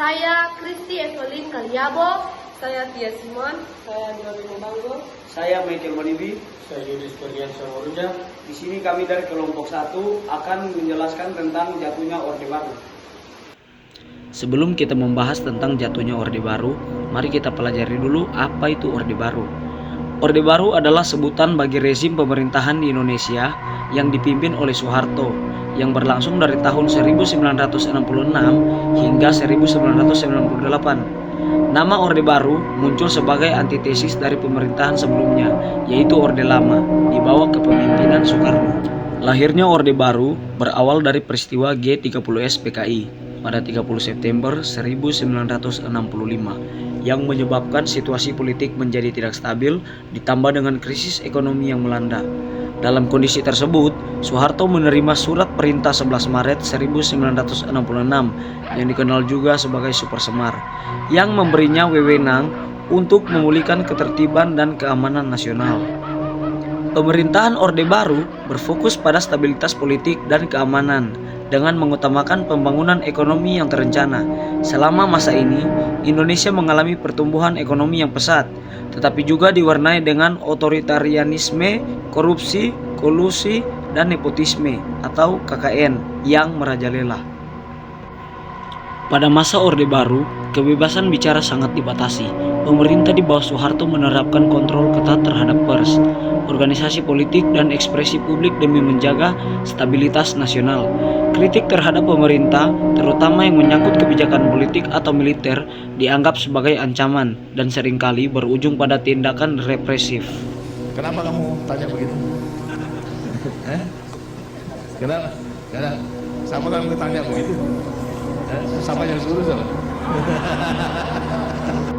Saya Kristi Evelyn Kaliabo. Saya Tia Simon. Saya Dodi Mubanggo. Saya Michael Monibi. Saya Yudis Ferdian Sawaruja. Di sini kami dari kelompok 1 akan menjelaskan tentang jatuhnya Orde Baru. Sebelum kita membahas tentang jatuhnya Orde Baru, mari kita pelajari dulu apa itu Orde Baru. Orde Baru adalah sebutan bagi rezim pemerintahan di Indonesia yang dipimpin oleh Soeharto yang berlangsung dari tahun 1966 hingga 1998. Nama Orde Baru muncul sebagai antitesis dari pemerintahan sebelumnya, yaitu Orde Lama di bawah kepemimpinan Soekarno. Lahirnya Orde Baru berawal dari peristiwa G30S PKI pada 30 September 1965 yang menyebabkan situasi politik menjadi tidak stabil ditambah dengan krisis ekonomi yang melanda. Dalam kondisi tersebut, Soeharto menerima surat perintah 11 Maret 1966 yang dikenal juga sebagai Super Semar yang memberinya wewenang untuk memulihkan ketertiban dan keamanan nasional. Pemerintahan Orde Baru berfokus pada stabilitas politik dan keamanan dengan mengutamakan pembangunan ekonomi yang terencana. Selama masa ini, Indonesia mengalami pertumbuhan ekonomi yang pesat, tetapi juga diwarnai dengan otoritarianisme, korupsi, kolusi, dan nepotisme atau KKN yang merajalela. Pada masa Orde Baru, kebebasan bicara sangat dibatasi. Pemerintah di bawah Soeharto menerapkan kontrol ketat terhadap pers, organisasi politik, dan ekspresi publik demi menjaga stabilitas nasional. Kritik terhadap pemerintah, terutama yang menyangkut kebijakan politik atau militer, dianggap sebagai ancaman dan seringkali berujung pada tindakan represif. Kenapa kamu tanya begitu? Kenapa? Siapa kamu tanya begitu? Siapa yang suruh sama?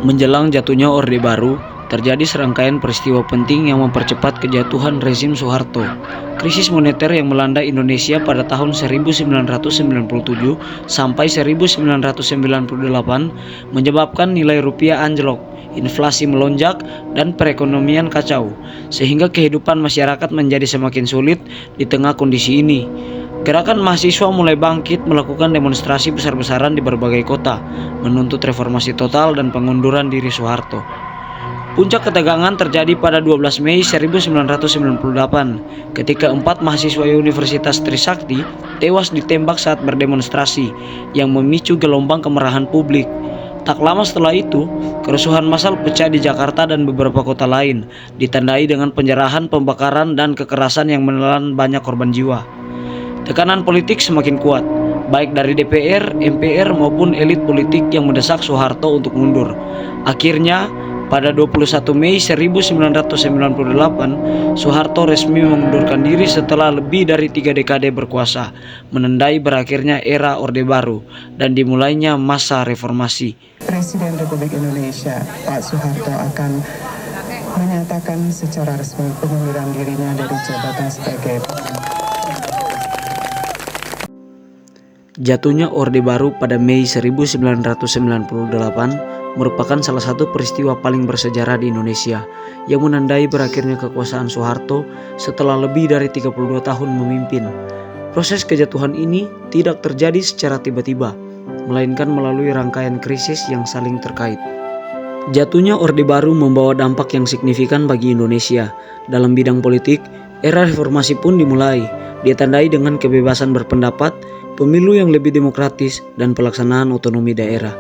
Menjelang jatuhnya Orde Baru, terjadi serangkaian peristiwa penting yang mempercepat kejatuhan rezim Soeharto. Krisis moneter yang melanda Indonesia pada tahun 1997 sampai 1998 menyebabkan nilai rupiah anjlok, inflasi melonjak, dan perekonomian kacau, sehingga kehidupan masyarakat menjadi semakin sulit di tengah kondisi ini. Gerakan mahasiswa mulai bangkit melakukan demonstrasi besar-besaran di berbagai kota, menuntut reformasi total dan pengunduran diri Soeharto. Puncak ketegangan terjadi pada 12 Mei 1998 ketika 4 mahasiswa Universitas Trisakti tewas ditembak saat berdemonstrasi yang memicu gelombang kemarahan publik. Tak lama setelah itu, kerusuhan massal pecah di Jakarta dan beberapa kota lain, ditandai dengan penjarahan, pembakaran, dan kekerasan yang menelan banyak korban jiwa. Tekanan politik semakin kuat, baik dari DPR, MPR maupun elit politik yang mendesak Soeharto untuk mundur. Akhirnya, pada 21 Mei 1998, Soeharto resmi mengundurkan diri setelah lebih dari 3 dekade berkuasa, menandai berakhirnya era Orde Baru dan dimulainya masa reformasi. Presiden Republik Indonesia, Pak Soeharto akan menyatakan secara resmi pengunduran dirinya dari jabatan sebagai Jatuhnya Orde Baru pada Mei 1998 merupakan salah satu peristiwa paling bersejarah di Indonesia yang menandai berakhirnya kekuasaan Soeharto setelah lebih dari 32 tahun memimpin. Proses kejatuhan ini tidak terjadi secara tiba-tiba, melainkan melalui rangkaian krisis yang saling terkait. Jatuhnya Orde Baru membawa dampak yang signifikan bagi Indonesia. Dalam bidang politik, era reformasi pun dimulai, ditandai dengan kebebasan berpendapat, pemilu yang lebih demokratis, dan pelaksanaan otonomi daerah.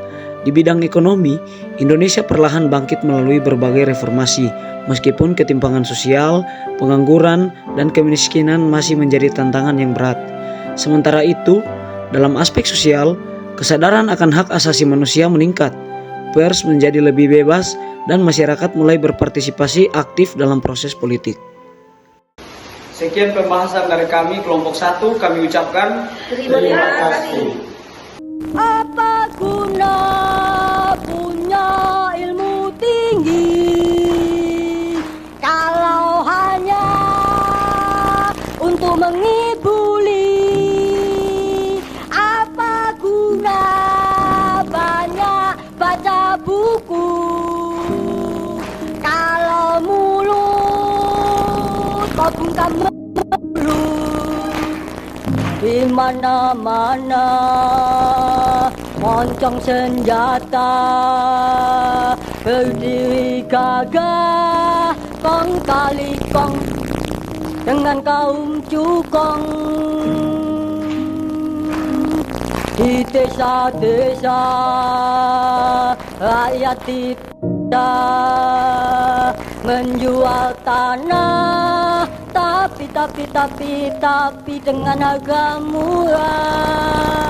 Di bidang ekonomi, Indonesia perlahan bangkit melalui berbagai reformasi, meskipun ketimpangan sosial, pengangguran, dan kemiskinan masih menjadi tantangan yang berat. Sementara itu, dalam aspek sosial, kesadaran akan hak asasi manusia meningkat, pers menjadi lebih bebas, dan masyarakat mulai berpartisipasi aktif dalam proses politik. Sekian pembahasan dari kami kelompok 1, kami ucapkan Terima kasih. Apa guna punya ilmu tinggi kalau hanya untuk mengibuli? Apa guna banyak baca buku kalau mulut kau bungkam di mana-mana moncong senjata, berdiri gagah kong kali kong dengan kaum cukong di desa-desa rakyat tidak menjual tanah, tapi dengan harga murah.